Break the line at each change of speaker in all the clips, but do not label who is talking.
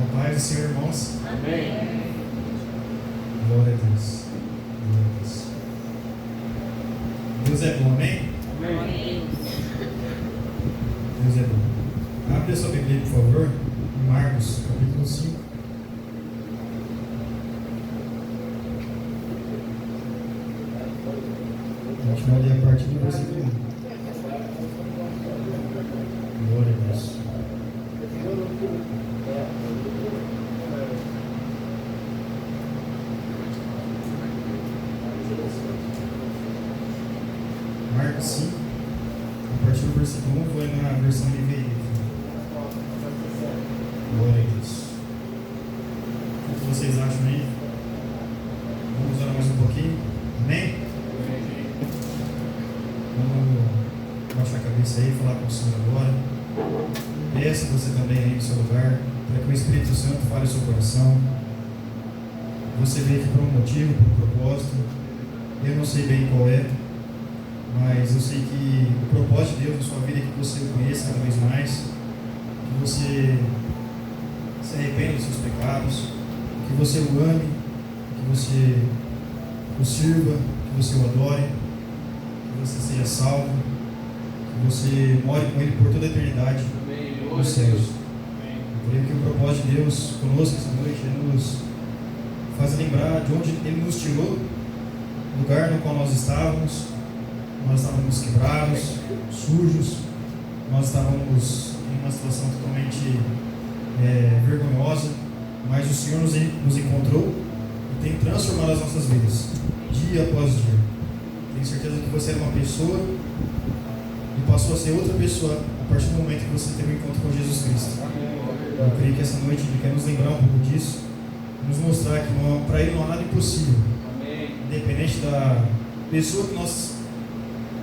A paz do Senhor, irmãos.
Amém.
Glória a Deus. Glória a Deus. Deus é bom, amém?
Amém.
Deus é bom. Abre a sua Bíblia, por favor, em Marcos, capítulo 5. A gente vai ler a partir do versículo 1. Glória a Deus. Marcos 5, a partir do versículo 1, foi na versão NVI. Glória a Deus. O que vocês acham aí? Vamos orar mais um pouquinho? Amém? Vamos baixar a cabeça aí e falar com o Senhor agora. Peça você também aí no seu lugar, para que o Espírito Santo fale o seu coração. Você veio aqui por um motivo, por um propósito. Eu não sei bem qual é, mas eu sei que o propósito de Deus na sua vida é que você o conheça cada vez mais, que você se arrependa dos seus pecados, que você o ame, que você o sirva, que você o adore, que você seja salvo, que você more com Ele por toda a eternidade nos céus. Eu creio que o propósito de Deus conosco essa noite é nos fazer lembrar de onde Ele nos tirou, do lugar no qual nós estávamos quebrados, sujos, nós estávamos em uma situação totalmente vergonhosa, mas o Senhor nos encontrou e tem transformado as nossas vidas, dia após dia. Tenho certeza que você era uma pessoa e passou a ser outra pessoa a partir do momento que você teve um encontro com Jesus Cristo. Eu creio que essa noite Ele quer nos lembrar um pouco disso, nos mostrar que para Ele não há nada impossível, independente da pessoa que nós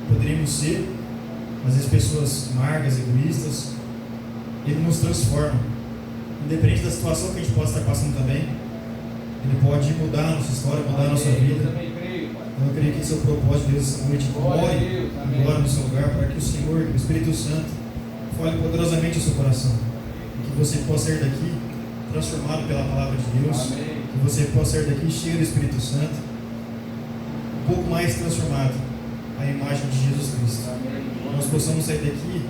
poderíamos ser, às vezes pessoas amargas, egoístas. Ele nos transforma, independente da situação que a gente possa estar passando também. Ele pode mudar a nossa história, mudar a nossa vida. Então eu creio que esse é o propósito de Deus essa noite. More agora no seu lugar, para que o Senhor, o Espírito Santo, fale poderosamente o seu coração, e que você possa sair daqui transformado pela palavra de Deus, que você possa sair daqui cheio do Espírito Santo, um pouco mais transformado a imagem de Jesus Cristo. Nós possamos sair daqui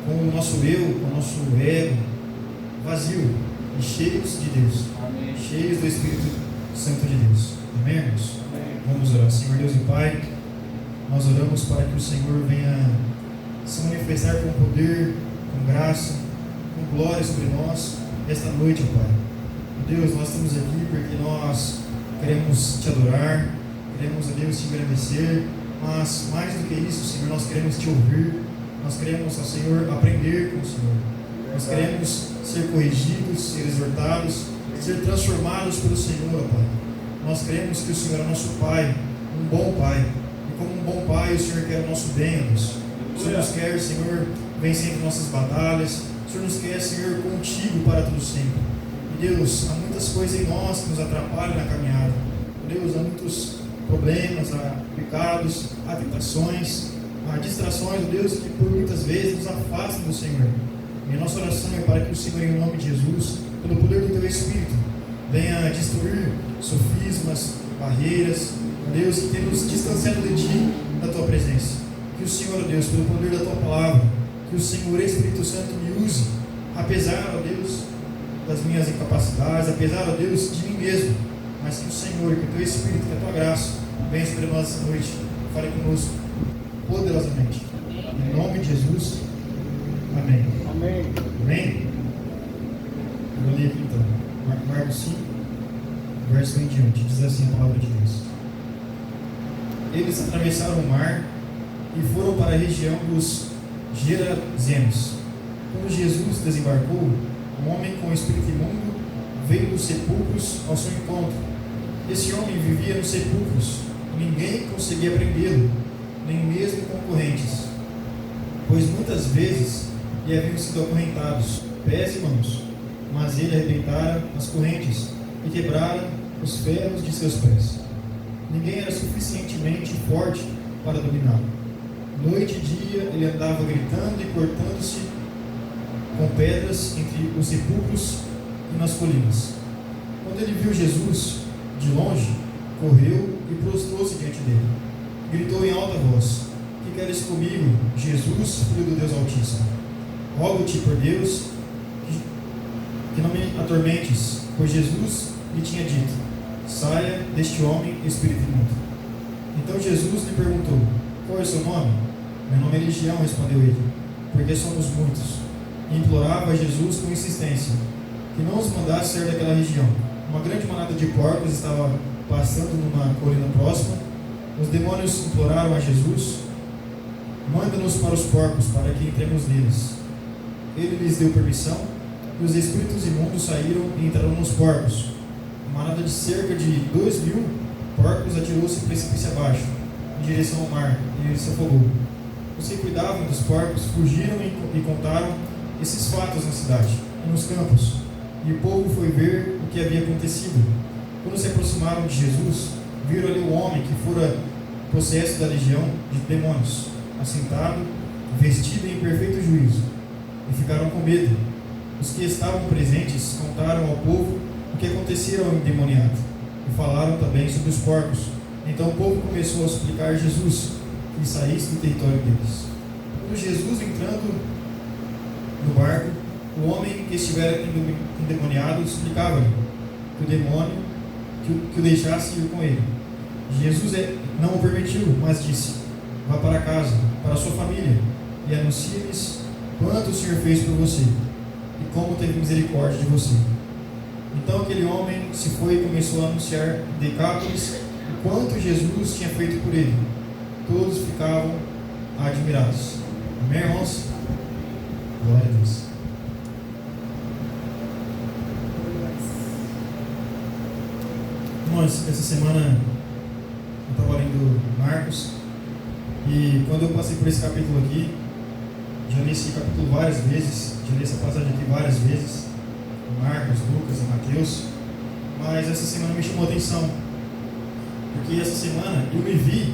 com o nosso eu, com o nosso ego vazio e cheios de Deus, cheios do Espírito Santo de Deus. Amém, irmãos? Vamos orar. Senhor Deus e Pai, nós oramos para que o Senhor venha se manifestar com poder, com graça, com glória sobre nós esta noite, ó Pai. Deus, nós estamos aqui porque nós queremos te adorar, queremos, a Deus, te agradecer. Mas mais do que isso, Senhor, nós queremos te ouvir, nós queremos, Senhor, aprender com o Senhor, nós queremos ser corrigidos, ser exortados, ser transformados pelo Senhor, ó Pai. Nós queremos que o Senhor é nosso Pai, um bom Pai, e como um bom Pai, o Senhor quer o nosso bem, ó Deus. O Senhor nos quer, Senhor, vencendo nossas batalhas, o Senhor nos quer, Senhor, contigo para todo sempre. E Deus, há muitas coisas em nós que nos atrapalham na caminhada. Deus, há muitos problemas, há pecados, há tentações, há distrações, Deus, que por muitas vezes nos afastam do Senhor. E a nossa oração é para que o Senhor, em nome de Jesus, pelo poder do Teu Espírito, venha destruir sofismas, barreiras, Deus, que tem nos distanciado de Ti, da Tua presença. Que o Senhor, Deus, pelo poder da Tua palavra, que o Senhor, Espírito Santo, me use, apesar, ó Deus, das minhas incapacidades, apesar, ó Deus, de mim mesmo, mas que o Senhor, que o Teu Espírito, que a Tua graça venha sobre nós essa noite, fale conosco poderosamente. Em nome de Jesus, amém. Amém? Eu vou ler aqui então, Marcos 5, verso 1 em diante, diz assim a palavra de Deus. Eles atravessaram o mar e foram para a região dos Gerazenos. Quando Jesus desembarcou, um homem com espírito imundo veio dos sepulcros ao seu encontro. Esse homem vivia nos sepulcros, ninguém conseguia prendê-lo, nem mesmo concorrentes, pois muitas vezes lhe haviam sido acorrentados, pés e mãos, mas ele arrebentara as correntes e quebrara os ferros de seus pés. Ninguém era suficientemente forte para dominá-lo. Noite e dia ele andava gritando e cortando-se com pedras entre os sepulcros e nas colinas. Quando ele viu Jesus de longe, correu e prostrou-se diante dele. Gritou em alta voz: Que queres comigo, Jesus, Filho do Deus Altíssimo? Rogo-te por Deus que não me atormentes, pois Jesus lhe tinha dito: Saia deste homem, espírito imundo. Então Jesus lhe perguntou: Qual é o seu nome? Meu nome é Legião, respondeu ele, porque somos muitos. E implorava a Jesus com insistência que não os mandasse sair daquela região. Uma grande manada de porcos estava passando numa colina próxima. Os demônios imploraram a Jesus: Manda-nos para os porcos, para que entremos neles. Ele lhes deu permissão, e os espíritos imundos saíram e entraram nos porcos. Uma manada de cerca de 2.000 porcos atirou-se precipício abaixo, em direção ao mar, e ele se afogou. Os que cuidavam dos porcos fugiram e contaram esses fatos na cidade e nos campos, e o povo foi ver o que havia acontecido. Quando se aproximaram de Jesus, viram ali o homem que fora possesso da legião de demônios, assentado, vestido em perfeito juízo, e ficaram com medo. Os que estavam presentes contaram ao povo o que acontecera ao endemoniado, e falaram também sobre os porcos. Então o povo começou a suplicar a Jesus que saísse do território deles. Quando Jesus entrando no barco, o homem que estivera endemoniado suplicava-lhe que o demônio que o deixasse ir com ele. Jesus não o permitiu, mas disse: Vá para casa, para a sua família, e anuncie-lhes quanto o Senhor fez por você e como teve misericórdia de você. Então aquele homem se foi e começou a anunciar em Decápolis o quanto Jesus tinha feito por ele. Todos ficavam admirados. Amém, irmãos? Glória a Deus. Irmãos, essa semana eu estava lendo Marcos, e quando eu passei por esse capítulo aqui, já li esse capítulo várias vezes, já li essa passagem aqui várias vezes, Marcos, Lucas e Mateus, mas essa semana me chamou a atenção, porque essa semana eu me vi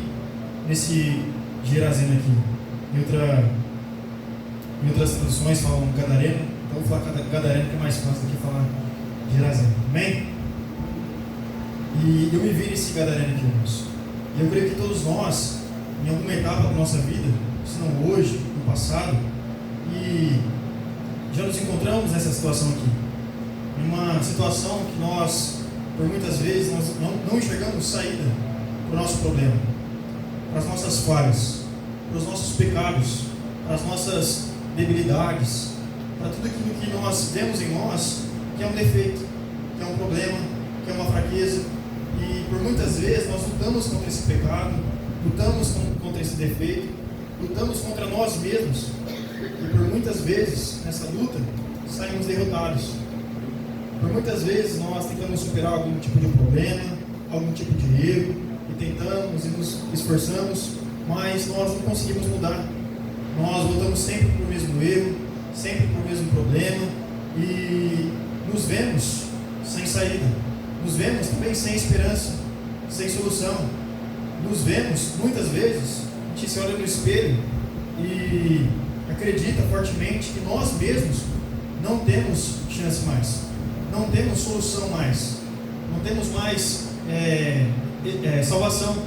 nesse Gerazeno aqui. Em outras traduções falam Gadareno, então eu vou falar Gadareno, que é mais fácil do que falar Gerazeno. Amém? E eu me vi nesse Gadareno aqui, irmãos. E eu creio que todos nós, em alguma etapa da nossa vida, se não hoje, no passado, e já nos encontramos nessa situação aqui. Em uma situação que nós, por muitas vezes, nós não enxergamos saída para o nosso problema, para as nossas falhas, para os nossos pecados, para as nossas debilidades, para tudo aquilo que nós vemos em nós que é um defeito, que é um problema, que é uma fraqueza. E por muitas vezes nós lutamos contra esse pecado, lutamos contra esse defeito, lutamos contra nós mesmos, e por muitas vezes nessa luta saímos derrotados. Por muitas vezes nós tentamos superar algum tipo de problema, algum tipo de erro, e tentamos e nos esforçamos, mas nós não conseguimos mudar. Nós voltamos sempre para o mesmo erro, sempre para o mesmo problema, e nos vemos sem saída, nos vemos também sem esperança, sem solução. Nos vemos, muitas vezes, a gente se olha no espelho e acredita fortemente que nós mesmos não temos chance mais, não temos solução mais, não temos mais salvação,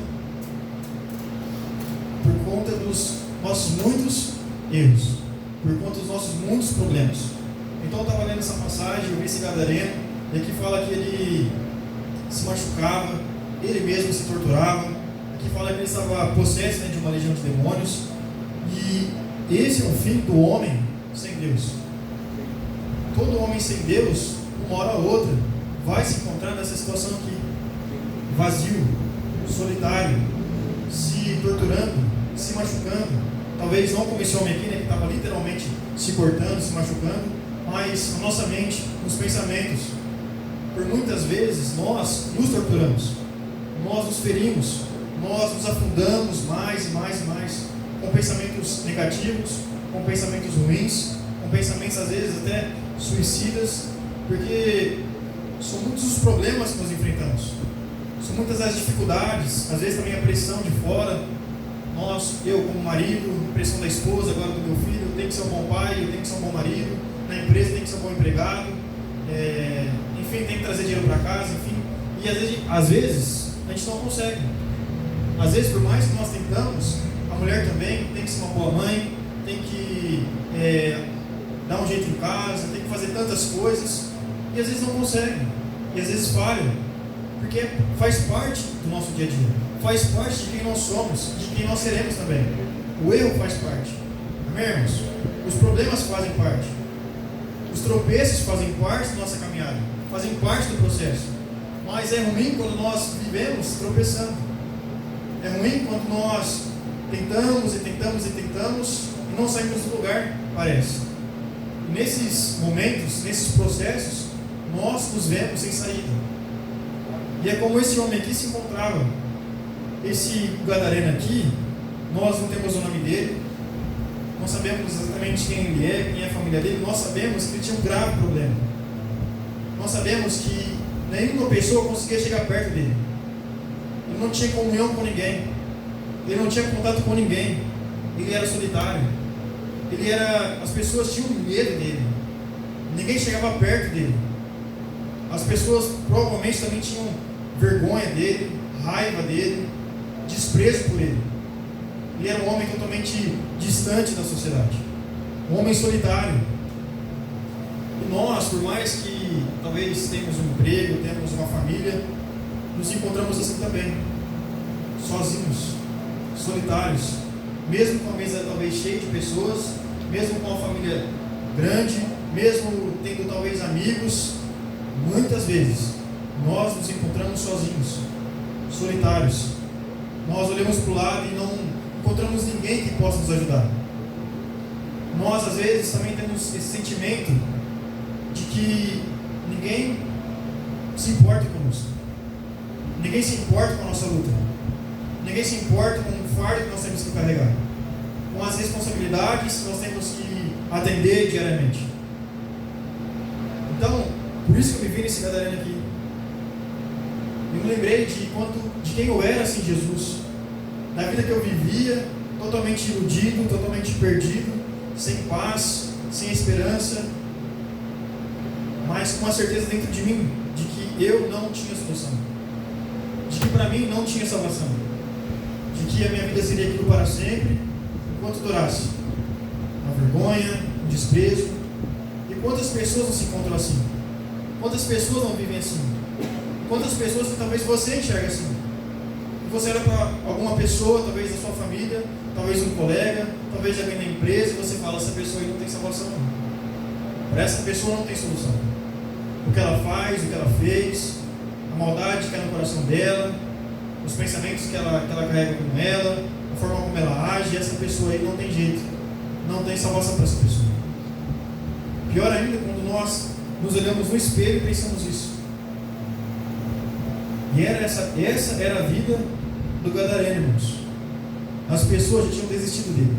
por conta dos nossos muitos erros, por conta dos nossos muitos problemas. Então eu estava lendo essa passagem, eu vi esse Gadareno, e aqui fala que ele se machucava, ele mesmo se torturava. Aqui fala que ele estava possesso de uma legião de demônios, e esse é o fim do homem sem Deus. Todo homem sem Deus, uma hora ou outra, vai se encontrar nessa situação aqui, vazio, solitário, se torturando, se machucando. Talvez não como esse homem aqui, né, que estava literalmente se cortando, se machucando, mas a nossa mente, os pensamentos. Por muitas vezes nós nos torturamos, nós nos ferimos, nós nos afundamos mais e mais e mais, com pensamentos negativos, com pensamentos ruins, com pensamentos às vezes até suicidas, porque são muitos os problemas que nós enfrentamos, são muitas as dificuldades, às vezes também a pressão de fora. Eu como marido, a pressão da esposa, agora do meu filho, eu tenho que ser um bom pai, eu tenho que ser um bom marido, na empresa eu tenho que ser um bom empregado, enfim, tem que trazer dinheiro para casa, enfim. E às vezes a gente não consegue. Às vezes, por mais que nós tentamos, a mulher também tem que ser uma boa mãe, tem que dar um jeito em casa, tem que fazer tantas coisas, e às vezes não consegue, e às vezes falha, porque faz parte do nosso dia a dia, faz parte de quem nós somos, de quem nós seremos também. O erro faz parte, amém, irmãos? Os problemas fazem parte, os tropeços fazem parte da nossa caminhada, fazem parte do processo. Mas é ruim quando nós vivemos tropeçando, é ruim quando nós tentamos e não saímos do lugar, parece. E nesses momentos, nesses processos, nós nos vemos sem saída. E é como esse homem aqui se encontrava. Esse gadareno aqui, nós não temos o nome dele, não sabemos exatamente quem ele é, quem é a família dele, nós sabemos que ele tinha um grave problema. Nós sabemos que nenhuma pessoa conseguia chegar perto dele. Ele não tinha comunhão com ninguém, ele não tinha contato com ninguém, ele era solitário, as pessoas tinham medo dele, ninguém chegava perto dele, as pessoas provavelmente também tinham vergonha dele, raiva dele, desprezo por ele. Ele era um homem totalmente distante da sociedade, um homem solitário. E nós, por mais que talvez tenhamos um emprego, temos uma família, nos encontramos assim também, sozinhos, solitários, mesmo com a mesa talvez cheia de pessoas, mesmo com uma família grande, mesmo tendo talvez amigos, muitas vezes nós nos encontramos sozinhos, solitários. Nós olhamos para o lado e não encontramos ninguém que possa nos ajudar. Nós às vezes também temos esse sentimento de que ninguém se importa conosco, ninguém se importa com a nossa luta, ninguém se importa com o fardo que nós temos que carregar, com as responsabilidades que nós temos que atender diariamente. Então, por isso que eu me vi nesse gadareno aqui. Eu me lembrei de quem eu era sem Jesus, da vida que eu vivia, totalmente iludido, totalmente perdido, sem paz, sem esperança, mas com a certeza dentro de mim de que eu não tinha solução, de que para mim não tinha salvação, de que a minha vida seria aquilo para sempre, enquanto durasse a vergonha, o desprezo. E quantas pessoas não se encontram assim? Quantas pessoas não vivem assim? Quantas pessoas que talvez você enxerga assim? E você olha para alguma pessoa, talvez da sua família, talvez um colega, talvez alguém da empresa, e você fala, essa pessoa aí não tem salvação não. Para essa pessoa não tem solução. O que ela faz, o que ela fez, a maldade que é no coração dela, os pensamentos que ela carrega com ela, a forma como ela age, essa pessoa aí não tem jeito, não tem salvação para essa pessoa. Pior ainda quando nós nos olhamos no espelho e pensamos isso. E essa era a vida do gadareno, irmãos. As pessoas já tinham desistido dele.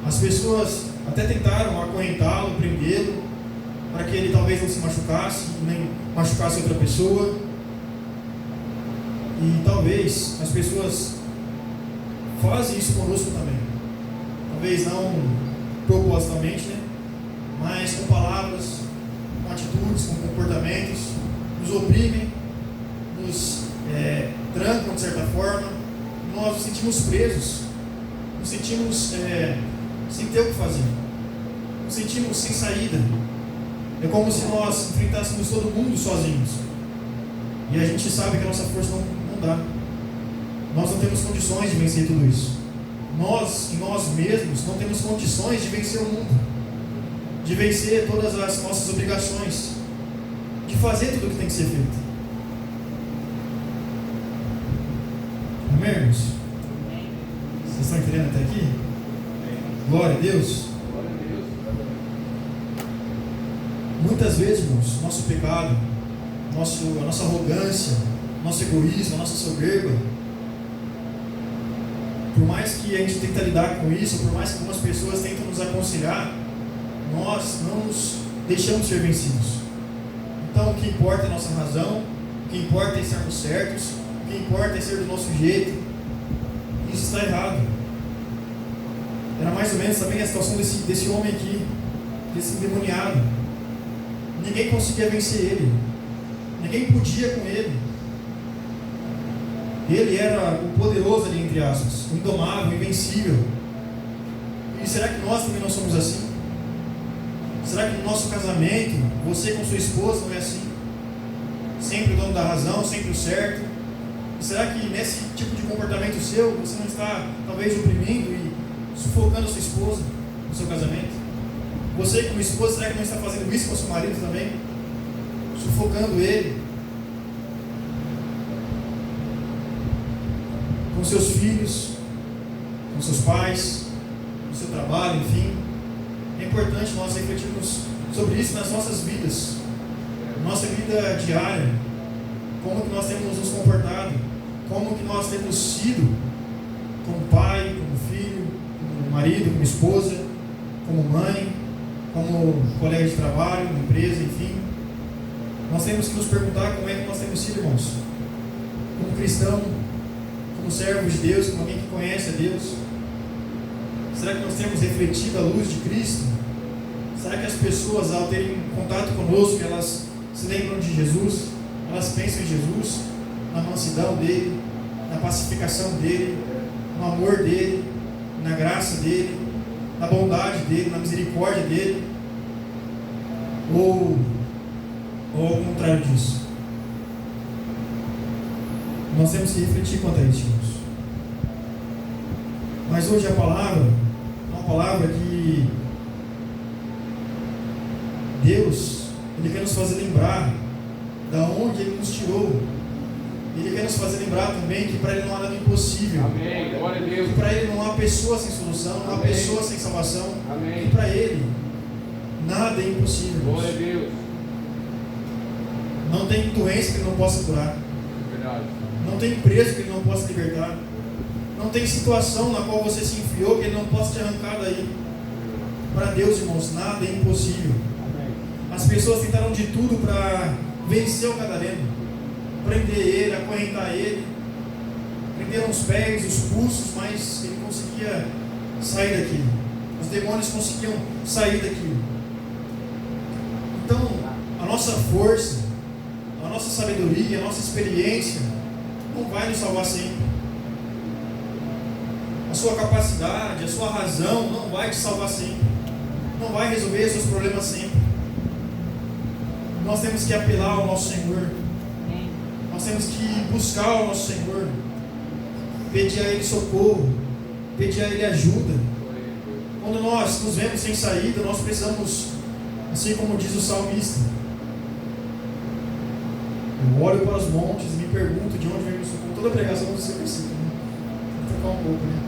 As pessoas até tentaram acorrentá-lo, prendê-lo, para que ele talvez não se machucasse, nem machucasse outra pessoa. E talvez as pessoas fazem isso conosco também. Talvez não propositalmente, né? Mas com palavras, com atitudes, com comportamentos, nos oprimem, nos trancam de certa forma. Nós nos sentimos presos, nos sentimos sem ter o que fazer, nos sentimos sem saída. É como se nós enfrentássemos todo mundo sozinhos. E a gente sabe que a nossa força não dá. Nós não temos condições de vencer tudo isso. Nós, em nós mesmos, não temos condições de vencer o mundo, de vencer todas as nossas obrigações, de fazer tudo o que tem que ser feito. Amém, irmãos? Vocês estão entendendo até aqui? Glória a Deus. Muitas vezes, irmãos, nosso pecado, a nossa arrogância, nosso egoísmo, a nossa soberba, por mais que a gente tente lidar com isso, por mais que algumas pessoas tentam nos aconselhar, nós não nos deixamos ser vencidos. Então, o que importa é a nossa razão, o que importa é estarmos certos, o que importa é ser do nosso jeito. Isso está errado. Era mais ou menos também a situação desse homem aqui, desse endemoniado. Ninguém conseguia vencer ele. Ninguém podia com ele. Ele era o poderoso ali, entre aspas, o indomável, o invencível. E será que nós também não somos assim? Será que no nosso casamento, você com sua esposa não é assim? Sempre o dono da razão, sempre o certo? E será que nesse tipo de comportamento seu, você não está talvez oprimindo e sufocando a sua esposa no seu casamento? Você como esposa, será que não está fazendo isso com o seu marido também? Sufocando ele? Com seus filhos, com seus pais, no seu trabalho, enfim. É importante nós refletirmos sobre isso nas nossas vidas, na nossa vida diária, como que nós temos nos comportado, como que nós temos sido como pai, como filho, como marido, como esposa, como mãe, como colega de trabalho, uma empresa, enfim. Nós temos que nos perguntar como é que nós temos sido, irmãos, como cristão, como servos de Deus, como alguém que conhece a Deus. Será que nós temos refletido a luz de Cristo? Será que as pessoas, ao terem contato conosco, elas se lembram de Jesus? Elas pensam em Jesus, na mansidão dele, na pacificação dele, no amor dele, na graça dele, na bondade dele, na misericórdia dele? Ou ao contrário disso? Nós temos que refletir quanto a isso, irmãos. Mas hoje a palavra é uma palavra que Deus, Ele quer nos fazer lembrar da onde Ele nos tirou. Ele quer nos fazer lembrar também que para Ele não há nada impossível.
Amém. Glória a Deus.
Que para Ele não há pessoa sem solução, não há
Amém.
pessoa sem salvação.
Amém.
Que para Ele nada é impossível.
Glória a Deus.
Não tem doença que Ele não possa curar.
Verdade.
Não tem preso que Ele não possa libertar. Não tem situação na qual você se enfiou que Ele não possa te arrancar daí. Para Deus, irmãos, nada é impossível.
Amém.
As pessoas tentaram de tudo para vencer o gadareno, prender ele, acorrentar ele, prenderam os pés, os pulsos, mas ele conseguia sair daquilo. Os demônios conseguiam sair daquilo. Então, a nossa força, a nossa sabedoria, a nossa experiência não vai nos salvar sempre. A sua capacidade, a sua razão não vai te salvar sempre. Não vai resolver os seus problemas sempre. Nós temos que apelar ao nosso Senhor. Nós temos que buscar o nosso Senhor. Pedir a Ele socorro. Pedir a Ele ajuda. Quando nós nos vemos sem saída, nós precisamos, assim como diz o salmista, eu olho para os montes e me pergunto de onde vem o socorro. Toda pregação do seu versículo, né? Vou trocar um pouco, né?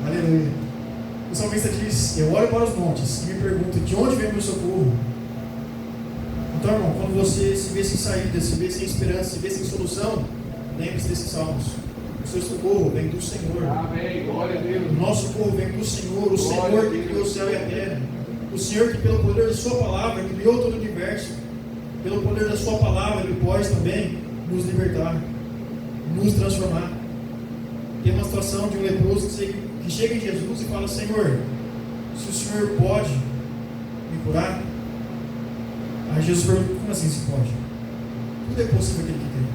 Aleluia. O salmista diz, eu olho para os montes e me pergunto de onde vem o meu socorro. Então, irmão, quando você se vê sem saída, se vê sem esperança, se vê sem solução, lembre-se desses salmos. O seu socorro vem do Senhor.
Amém. Glória a Deus.
O nosso socorro vem do Senhor, o
Glória
Senhor
a
que
Deus.
criou o céu e a terra. O Senhor que pelo poder de sua palavra criou todo o universo. Pelo poder da sua palavra Ele pode também nos libertar, nos transformar. Tem uma situação de um leproso que chega em Jesus e fala, Senhor, se o Senhor pode me curar? Aí Jesus pergunta, como assim se pode? Tudo é possível aquele que crê.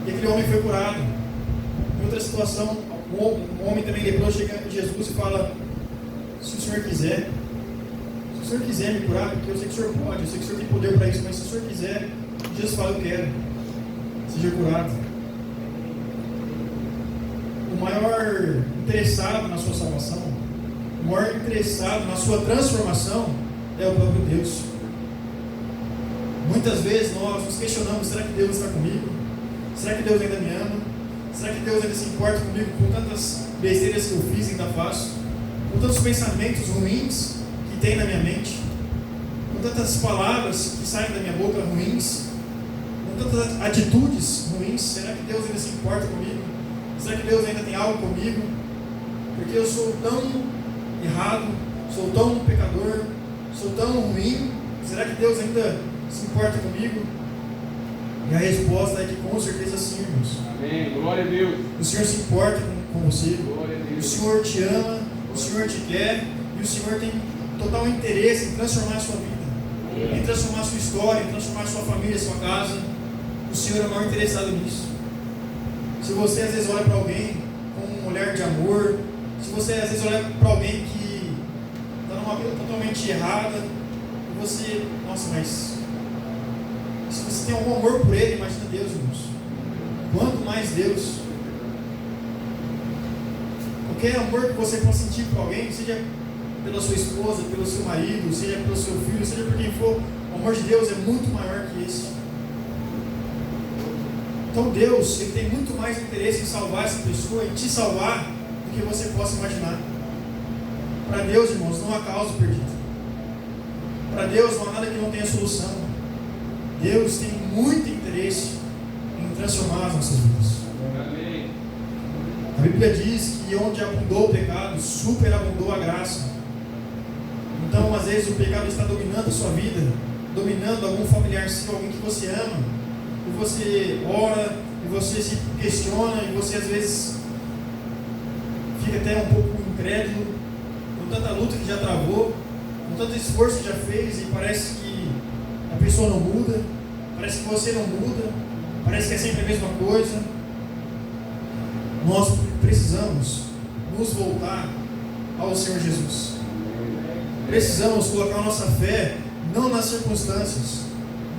E aquele homem foi curado. Em outra situação, um homem também leproso chega em Jesus e fala, se o Senhor quiser, se o Senhor quiser me curar, porque eu sei que o Senhor pode, eu sei que o Senhor tem poder para isso, mas se o Senhor quiser, Jesus fala, eu quero, seja curado. O maior interessado na sua salvação, o maior interessado na sua transformação é o próprio Deus. Muitas vezes nós nos questionamos, será que Deus está comigo? Será que Deus ainda me ama? Será que Deus ainda se importa comigo com tantas besteiras que eu fiz e ainda faço? Com tantos pensamentos ruins que tem na minha mente? Com tantas palavras que saem da minha boca ruins? Com tantas atitudes ruins? Será que Deus ainda se importa comigo? Será que Deus ainda tem algo comigo? Porque eu sou tão errado, sou tão pecador, sou tão ruim. Será que Deus ainda se importa comigo? E a resposta é que com certeza sim, irmãos.
Amém. Glória a Deus.
O Senhor se importa com você.
Glória a
O
Deus.
Senhor te ama, o Senhor te quer e o Senhor tem total interesse em transformar a sua vida. em transformar a sua história, em transformar a sua família, a sua casa. O Senhor é o maior interessado nisso. Se você às vezes olha para alguém com um olhar de amor, se você às vezes olha para alguém que está numa vida totalmente errada, e você, nossa, mas se você tem algum amor por ele, imagina Deus, irmãos. Quanto mais Deus. Qualquer amor que você possa sentir por alguém, seja pela sua esposa, pelo seu marido, seja pelo seu filho, seja por quem for, o amor de Deus é muito maior que esse. Então Deus, Ele tem muito mais interesse em salvar essa pessoa, em te salvar, do que você possa imaginar. Para Deus, irmãos, não há causa perdida. Para Deus não há nada que não tenha solução. Deus tem muito interesse em transformar as nossas vidas.
Amém.
A Bíblia diz que onde abundou o pecado, superabundou a graça. Então, às vezes, o pecado está dominando a sua vida, dominando algum familiar seu, alguém que você ama, e você ora, e você se questiona, e você às vezes fica até um pouco incrédulo, com tanta luta que já travou, com tanto esforço que já fez, e parece que a pessoa não muda, parece que você não muda, parece que é sempre a mesma coisa. Nós precisamos nos voltar ao Senhor Jesus. Precisamos colocar a nossa fé não nas circunstâncias,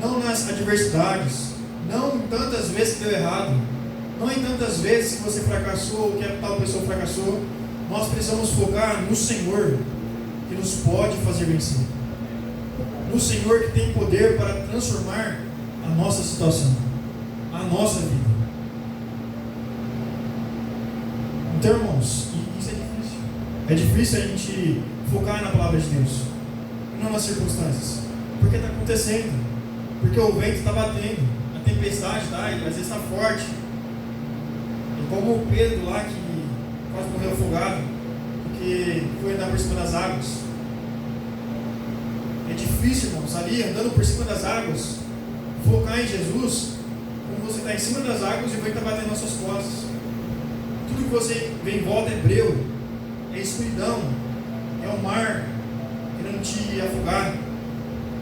não nas adversidades, não em tantas vezes que deu errado, não em tantas vezes que você fracassou ou que a tal pessoa fracassou. Nós precisamos focar no Senhor, que nos pode fazer vencer, no Senhor que tem poder para transformar a nossa situação, a nossa vida. Então, irmãos, isso é difícil. É difícil a gente focar na palavra de Deus, e não nas circunstâncias, porque está acontecendo, porque o vento está batendo, a tempestade está, e às vezes está forte. É como o Pedro lá que quase morreu afogado, porque foi andar por cima das águas. É difícil, irmãos, ali andando por cima das águas, focar em Jesus, quando você está em cima das águas e o vento está batendo nas suas costas. Tudo que você vê em volta é breu, é escuridão, é o mar querendo te afogar.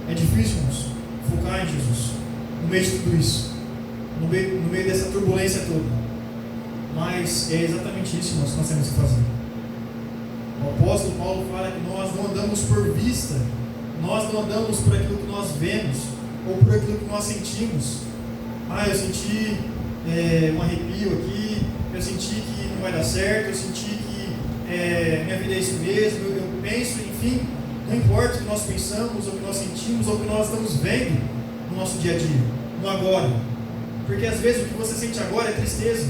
É difícil, irmãos, focar em Jesus no meio de tudo isso, no meio dessa turbulência toda. Mas é exatamente isso, irmãos, que nós temos que fazer. O apóstolo Paulo fala que nós não andamos por vista, nós não andamos por aquilo que nós vemos ou por aquilo que nós sentimos. Eu senti um arrepio aqui, eu senti que não vai dar certo, eu senti que minha vida é isso mesmo, eu penso, enfim, não importa o que nós pensamos, ou o que nós sentimos, ou o que nós estamos vendo no nosso dia a dia, no agora. Porque às vezes o que você sente agora é tristeza,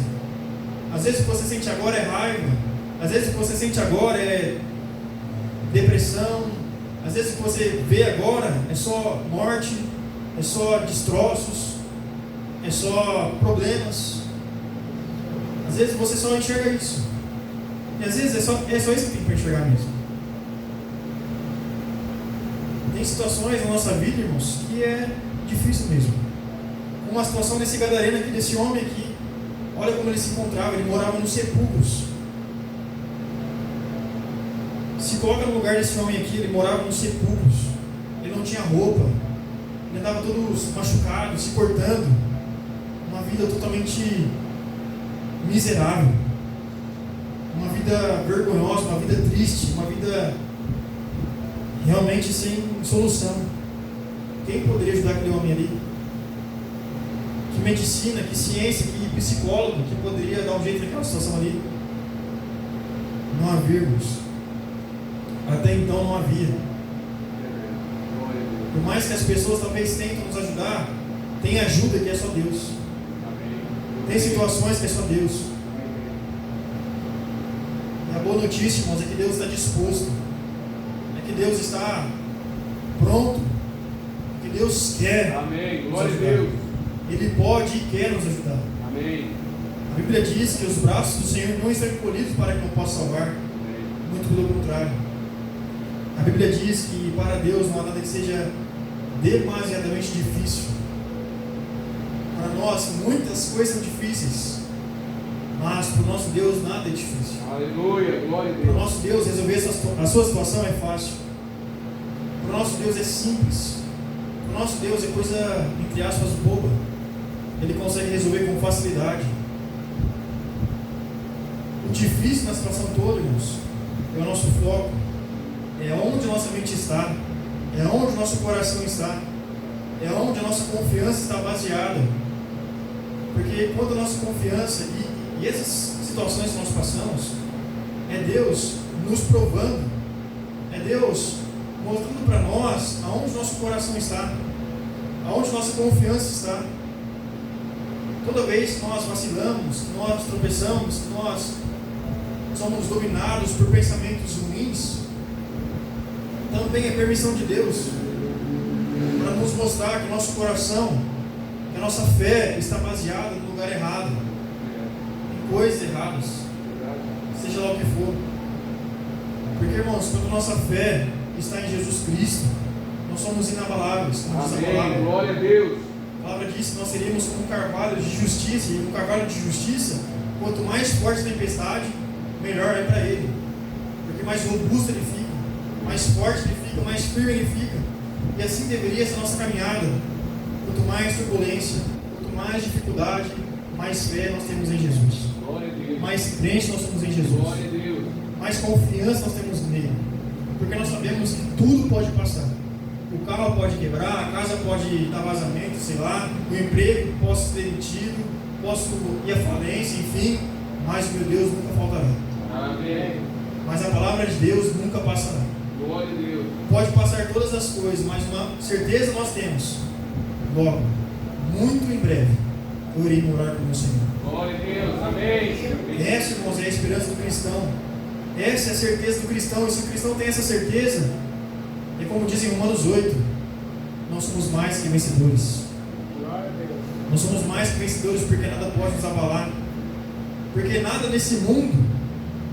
às vezes o que você sente agora é raiva, às vezes o que você sente agora é depressão, às vezes o que você vê agora é só morte, é só destroços, é só problemas. Às vezes você só enxerga isso. E às vezes é só isso que tem para enxergar mesmo. Tem situações na nossa vida, irmãos, que é difícil mesmo. Uma situação desse gadareno aqui, desse homem aqui. Olha como ele se encontrava, ele morava nos sepulcros. Se coloca no lugar desse homem aqui, ele morava nos sepulcros. Ele não tinha roupa. Ele andava todo machucado, se cortando. Uma vida totalmente miserável, uma vida vergonhosa, uma vida triste, uma vida realmente sem solução. Quem poderia ajudar aquele homem ali? Que medicina, que ciência, que psicólogo que poderia dar um jeito naquela situação ali? Não havia, irmãos. Até então não havia. Por mais que as pessoas talvez tentem nos ajudar, tem ajuda que é só Deus. Tem situações que é só Deus. E a boa notícia, irmãos, é que Deus está disposto. É que Deus está pronto. É que Deus quer.
Amém.
Nos
Glória a
ajudar.
Deus.
Ele pode e quer nos ajudar.
Amém.
A Bíblia diz que os braços do Senhor não estão encolhidos para que não possa salvar. Muito pelo contrário. A Bíblia diz que para Deus não há nada que seja demasiadamente difícil. Para nós, muitas coisas são difíceis, mas para o nosso Deus nada é difícil.
Aleluia, glória a
Para o
Deus.
nosso Deus resolver a sua situação é fácil. Para o nosso Deus é simples. nosso Deus é coisa, entre aspas, boba. Ele consegue resolver com facilidade. O difícil na situação toda, irmãos, é o nosso foco. É onde nossa mente está. É onde o nosso coração está. É onde a nossa confiança está baseada. Porque quando a nossa confiança e essas situações que nós passamos, é Deus nos provando, é Deus mostrando para nós aonde nosso coração está, aonde nossa confiança está. Toda vez que nós vacilamos, que nós tropeçamos, que nós somos dominados por pensamentos ruins, também é permissão de Deus para nos mostrar que o nosso coração, que a nossa fé está baseada no lugar errado, em coisas erradas, seja lá o que for. Porque, irmãos, quando a nossa fé está em Jesus Cristo, nós somos inabaláveis, como diz a palavra.
Glória a Deus.
A palavra diz que nós seríamos como um carvalho de justiça, e um carvalho de justiça, quanto mais forte a tempestade, melhor é para ele, porque mais robusto ele fica, mais forte ele fica, mais firme ele fica. E assim deveria ser a nossa caminhada. Quanto mais turbulência, quanto mais dificuldade, mais fé nós temos em Jesus, mais crente nós somos em Jesus, mais confiança nós temos nele, porque nós sabemos que tudo pode passar. O carro pode quebrar, a casa pode dar vazamento, sei lá, o emprego, posso ser demitido, posso ir à falência, enfim, mas o meu Deus nunca faltará.
Amém.
Mas a palavra de Deus nunca passará.
Glória a Deus.
Pode passar todas as coisas, mas uma certeza nós temos: logo, muito em breve, eu irei morar com o meu Senhor.
Glória a Deus. Amém.
Essa, irmãos, é a esperança do cristão. Essa é a certeza do cristão. E se o cristão tem essa certeza, é como diz em Romanos 8: nós somos mais que vencedores. Nós somos mais que vencedores porque nada pode nos abalar. Porque nada nesse mundo,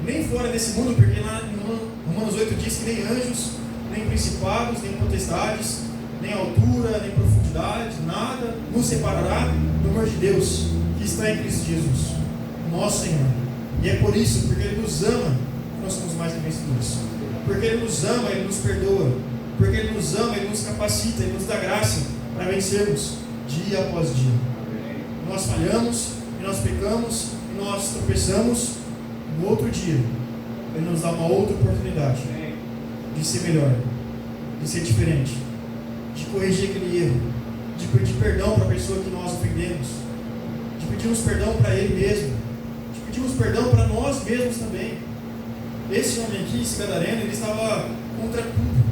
nem fora desse mundo, porque lá em Romanos 8 diz que nem anjos, nem principados, nem potestades, nem altura, nem profundidade, nada nos separará do amor de Deus que está em Cristo Jesus, nosso Senhor. E é por isso, porque Ele nos ama, que nós somos mais que vencedores. Porque Ele nos ama, Ele nos perdoa. Porque Ele nos ama, Ele nos capacita, Ele nos dá graça para vencermos dia após dia. Nós falhamos, e nós pecamos, e nós tropeçamos. No outro dia, Ele nos dá uma outra oportunidade de ser melhor, de ser diferente, de corrigir aquele erro, de pedir perdão para a pessoa que nós ofendemos, de pedirmos perdão para Ele mesmo, de pedirmos perdão para nós mesmos também. Esse homem aqui, esse gadareno, ele estava contra tudo,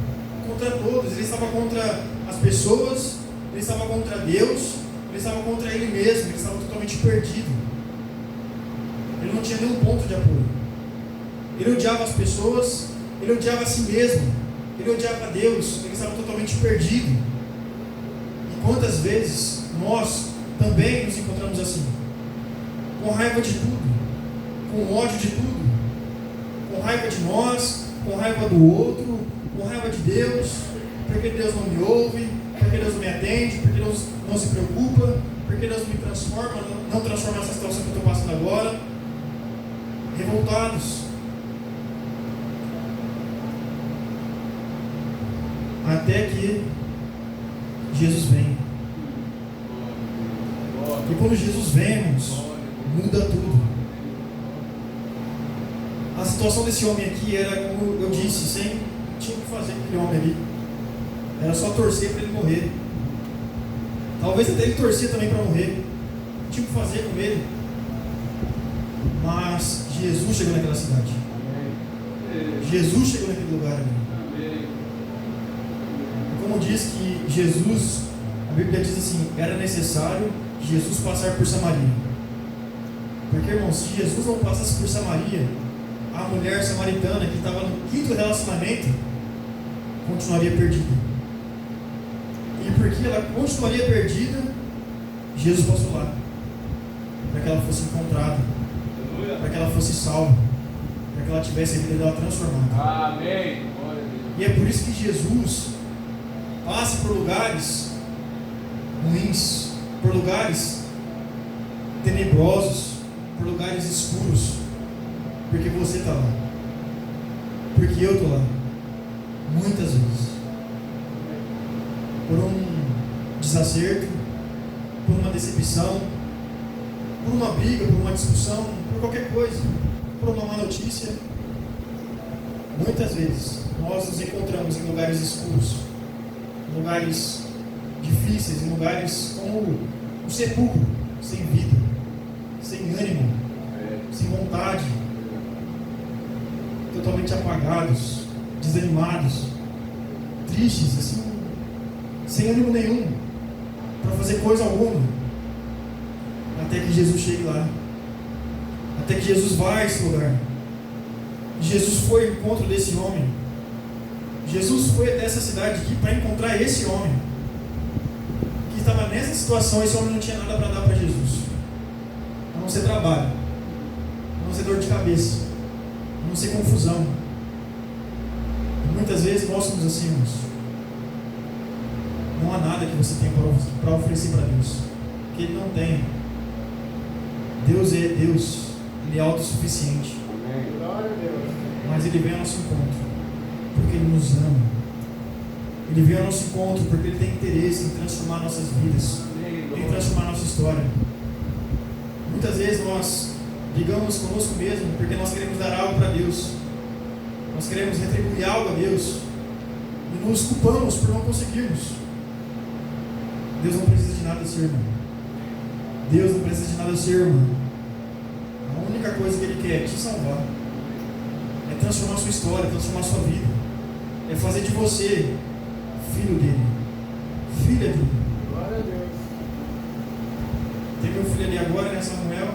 contra todos. Ele estava contra as pessoas, ele estava contra Deus, ele estava contra ele mesmo, ele estava totalmente perdido. Ele não tinha nenhum ponto de apoio. Ele odiava as pessoas, ele odiava a si mesmo, ele odiava a Deus, ele estava totalmente perdido. E quantas vezes nós também nos encontramos assim, com raiva de tudo, com ódio de tudo, com raiva de nós, com raiva do outro, com raiva de Deus, porque Deus não me ouve, porque Deus não me atende, porque Deus não se preocupa, porque Deus me transforma, não transforma essa situação que eu estou passando agora. Revoltados, até que Jesus vem. E quando Jesus vem, irmãos, muda tudo. A situação desse homem aqui era, como eu disse, sem tinha o que fazer com aquele homem ali. Era só torcer para ele morrer. Talvez até ele torcer também para morrer. Não tinha o que fazer com ele. Mas Jesus chegou naquela cidade. Jesus chegou naquele lugar ali. Como diz que Jesus, a Bíblia diz assim, era necessário Jesus passar por Samaria. Porque, irmãos, se Jesus não passasse por Samaria, a mulher samaritana que estava no 5º relacionamento continuaria perdida. E porque ela continuaria perdida, Jesus passou lá, para que ela fosse encontrada, para que ela fosse salva, para que ela tivesse a vida dela transformada.
Amém.
E é por isso que Jesus passa por lugares ruins, por lugares tenebrosos, por lugares escuros, porque você está lá, porque eu estou lá, muitas vezes, por um desacerto, por uma decepção, por uma briga, por uma discussão, por qualquer coisa, por uma má notícia. Muitas vezes nós nos encontramos em lugares escuros, em lugares difíceis, em lugares como um sepulcro, sem vida, sem ânimo, sem vontade, totalmente apagados, desanimados, tristes, assim, sem ânimo nenhum para fazer coisa alguma, até que Jesus chegue lá, até que Jesus vá a esse lugar. Jesus foi ao encontro desse homem. Jesus foi até essa cidade aqui para encontrar esse homem que estava nessa situação. Esse homem não tinha nada para dar para Jesus, a não ser trabalho, a não ser dor de cabeça, a não ser confusão. E muitas vezes nós somos assim, irmãos. Não há nada que você tenha para oferecer para Deus, que Ele não tem. Deus é Deus, Ele é autossuficiente. Mas Ele vem ao nosso encontro porque Ele nos ama. Ele vem ao nosso encontro porque Ele tem interesse em transformar nossas vidas, em transformar nossa história. Muitas vezes nós brigamos conosco mesmo porque nós queremos dar algo para Deus, nós queremos retribuir algo a Deus e nos culpamos por não conseguirmos. Deus não precisa de nada, seu irmão. Deus não precisa de nada, seu irmão. A única coisa que Ele quer é te salvar, é transformar sua história, transformar sua vida, é fazer de você filho dele, filha dele.
Glória a Deus.
Tem meu filho ali agora, né, Samuel?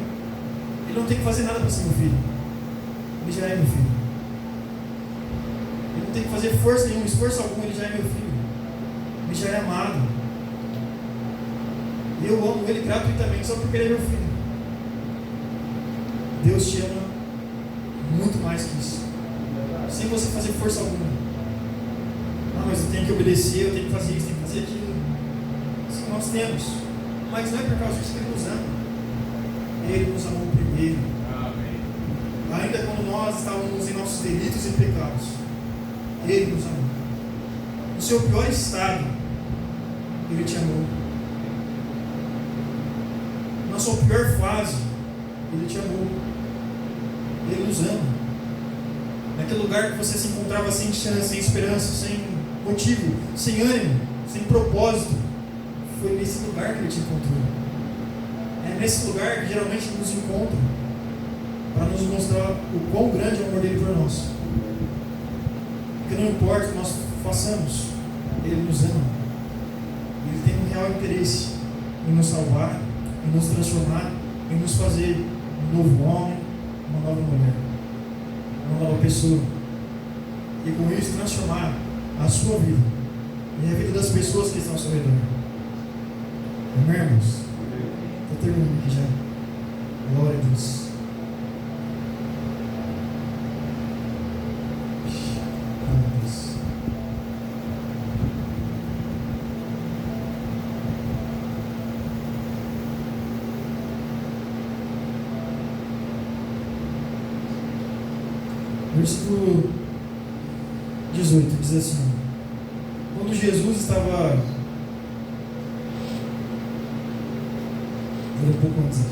Ele não tem que fazer nada para ser meu filho, ele já é meu filho. Ele não tem que fazer força nenhuma, esforço algum, ele já é meu filho, ele já é amado. E eu amo ele gratuitamente só porque ele é meu filho. Deus te ama muito mais que isso, sem você fazer força alguma. Ah, mas eu tenho que obedecer, eu tenho que fazer isso, tenho que fazer aquilo. Sim, nós temos, mas não é por causa disso que Ele nos ama. Ele nos amou primeiro.
Amém.
Ainda quando nós estávamos em nossos delitos e pecados, Ele nos amou. No seu pior estado, Ele te amou. Na sua pior fase, Ele te amou. Ele nos ama. Naquele lugar que você se encontrava sem chance, sem esperança, sem motivo, sem ânimo, sem propósito, foi nesse lugar que Ele te encontrou. É nesse lugar que geralmente Ele nos encontra, para nos mostrar o quão grande é o amor dele por nós. Porque não importa o que nós façamos, Ele nos ama. Ele tem um real interesse em nos salvar, em nos transformar, em nos fazer um novo homem, uma nova mulher, uma nova pessoa, e com isso transformar a sua vida e a vida das pessoas que estão ao seu redor. Amém, irmãos? Estou terminando aqui já. Glória a Deus. Glória a Deus. Versículo 18 diz assim: quando Jesus estava. Vou um pouco antes aqui.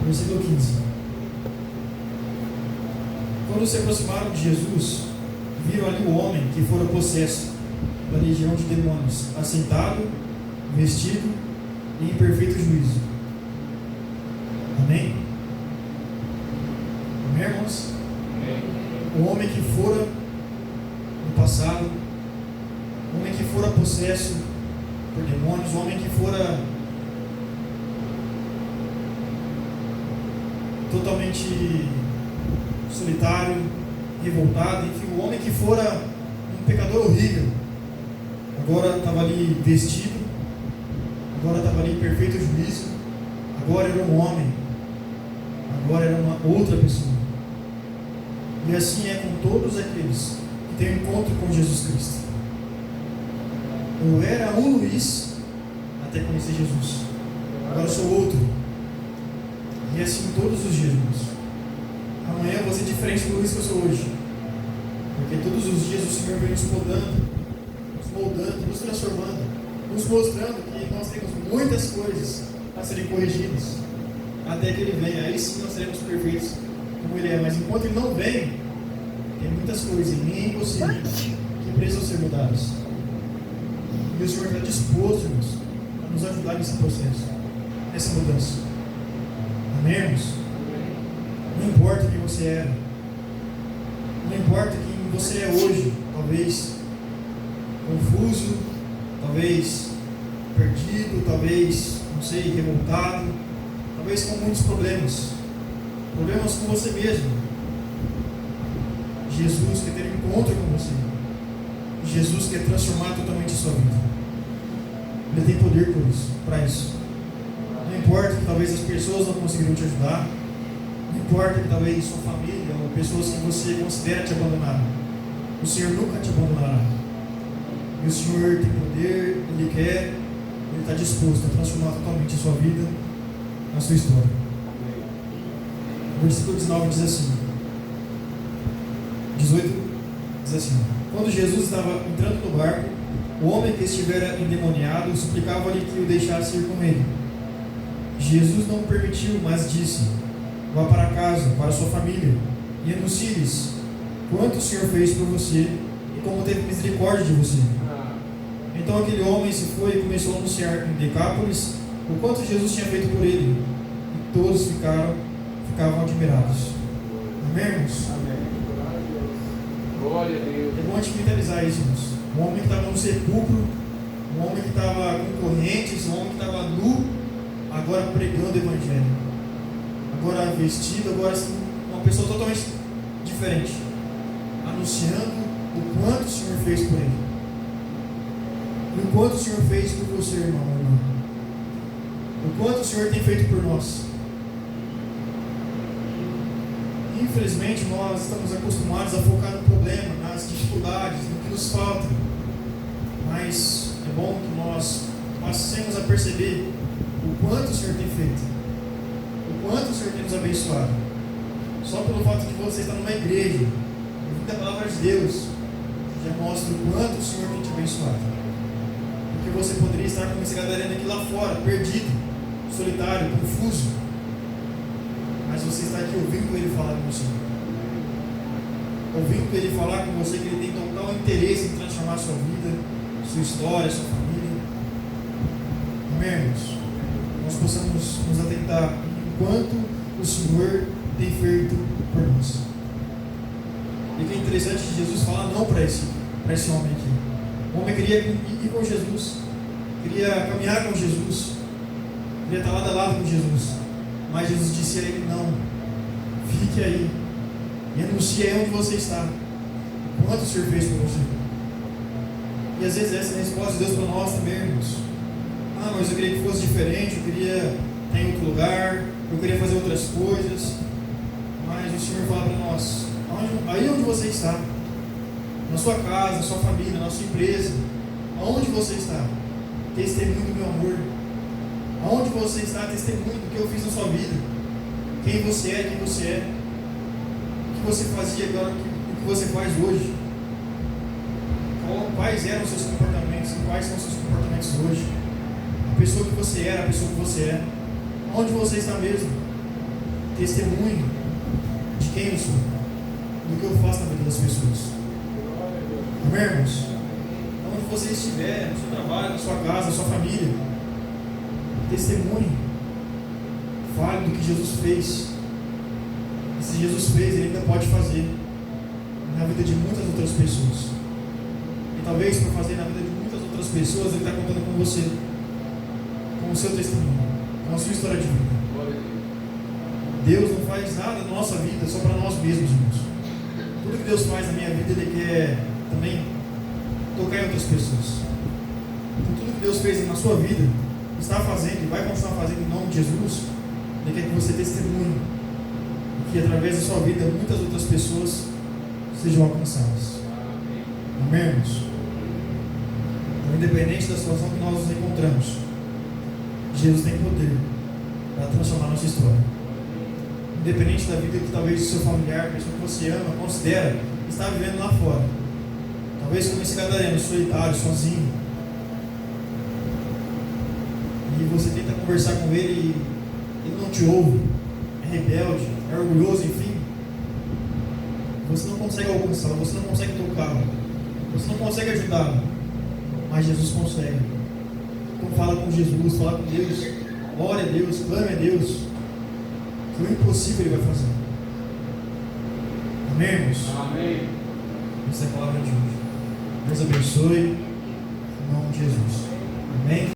Versículo 15. Quando se aproximaram de Jesus, viram ali o homem que fora possesso da legião de demônios, assentado, vestido e em perfeito juízo. Amém? Amém, irmãos?
Amém.
O homem que fora no passado, o homem que fora possesso por demônios, o homem que fora totalmente solitário, revoltado, enfim, o homem que fora um pecador horrível, agora estava ali vestido, agora estava ali em perfeito juízo, agora era um homem, agora era uma outra pessoa. E assim é com todos aqueles que têm um encontro com Jesus Cristo. Eu era um Luiz até conhecer Jesus, agora eu sou outro. E é assim todos os dias, irmãos. Amanhã eu vou ser diferente do Luiz que eu sou hoje. Porque todos os dias o Senhor vem nos podando, nos moldando, nos transformando, nos mostrando que nós temos muitas coisas a serem corrigidas. Até que Ele venha, aí sim nós seremos perfeitos como Ele é. Mas enquanto Ele não vem, tem muitas coisas em mim e em você que precisam ser mudadas. E o Senhor está disposto, irmãos, a nos ajudar nesse processo, nessa mudança. Amém, irmãos? Não importa quem você era, não importa quem você é hoje, talvez confuso, talvez perdido, talvez, não sei, revoltado, talvez com muitos problemas com você mesmo. Jesus quer ter um encontro com você. Jesus quer transformar totalmente a sua vida. Ele tem poder para isso. Não importa que talvez as pessoas não conseguiram te ajudar, não importa que talvez sua família ou pessoas que você considera te abandonaram, o Senhor nunca te abandonará. E o Senhor tem poder, Ele quer, Ele está disposto a transformar totalmente a sua vida, a sua história. O versículo 19 diz assim, 18 diz assim: quando Jesus estava entrando no barco, o homem que estivera endemoniado suplicava-lhe que o deixasse ir com ele. Jesus não o permitiu, mas disse: vá para casa, para sua família, e anuncie-lhes quanto o Senhor fez por você e como teve misericórdia de você. Então aquele homem se foi e começou a anunciar em Decápolis o quanto Jesus tinha feito por ele, e todos ficavam admirados. Amém, irmãos?
Amém. Glória a Deus.
É bom a gente mentalizar isso, irmãos. Um homem que estava no sepulcro, um homem que estava com correntes, um homem que estava nu, agora pregando o Evangelho, agora vestido, agora uma pessoa totalmente diferente, anunciando o quanto o Senhor fez por ele, e o quanto o Senhor fez por você, irmão, irmã, o quanto o Senhor tem feito por nós. Infelizmente nós estamos acostumados a focar no problema, nas dificuldades, no que nos falta, mas é bom que nós passemos a perceber o quanto o Senhor tem feito, o quanto o Senhor tem nos abençoado. Só pelo fato de você estar numa igreja, ouvindo a palavra de Deus, já mostra o quanto o Senhor tem te abençoado. Porque você poderia estar como esse gadareno aqui lá fora, perdido, solitário, confuso, mas você está aqui ouvindo Ele falar com você, ouvindo Ele falar com você que Ele tem total interesse em transformar a sua vida, sua história, sua família. Amém, irmãos? Nós possamos nos atentar enquanto o Senhor tem feito por nós. E que é interessante que Jesus fala não para esse homem aqui. O homem queria ir com Jesus, queria caminhar com Jesus, queria estar lado a lado com Jesus, mas Jesus disse a ele: não, fique aí e anuncie aí onde você está, quanto o Senhor fez por você. E às vezes essa é a resposta de Deus para nós também, irmãos. Ah, mas eu queria que fosse diferente, eu queria estar em outro lugar, eu queria fazer outras coisas. Mas o Senhor fala para nós: aí onde você está, na sua casa, na sua família, na sua empresa, aonde você está, testemunho do meu amor. Aonde você está, testemunho do que eu fiz na sua vida, quem você é, o que você fazia agora, o que você faz hoje, quais eram os seus comportamentos, quais são os seus comportamentos hoje, a pessoa que você era, a pessoa que você é, onde você está mesmo, testemunho de quem eu sou, do que eu faço na vida das pessoas. Amém, irmãos? Onde você estiver, no seu trabalho, na sua casa, na sua família, testemunhe, fale do que Jesus fez. E se Jesus fez, Ele ainda pode fazer na vida de muitas outras pessoas. E talvez para fazer na vida de muitas outras pessoas, Ele está contando com você, com o seu testemunho, com a sua história de vida. Deus não faz nada na nossa vida só para nós mesmos, irmãos. Tudo que Deus faz na minha vida, Ele quer também tocar em outras pessoas. Então, tudo que Deus fez na sua vida, está fazendo e vai continuar fazendo em nome de Jesus, Ele quer que você testemunhe e que através da sua vida muitas outras pessoas sejam alcançadas. Amém, irmãos? Então, independente da situação que nós nos encontramos, Jesus tem poder para transformar nossa história. independente da vida que talvez o seu familiar, a pessoa que você ama, considera, está vivendo lá fora. Talvez como esse gadareno, solitário, sozinho. E você tenta conversar com ele e ele não te ouve. É rebelde, é orgulhoso, enfim. Você não consegue alcançá-lo, você não consegue tocá-lo, você não consegue ajudá-lo. Mas Jesus consegue. Então fala com Jesus, fala com Deus, ore a Deus, clame a Deus, que o impossível Ele vai fazer. Amém, irmãos?
Amém.
Essa é a palavra de hoje. Deus abençoe, em nome de Jesus. Amém.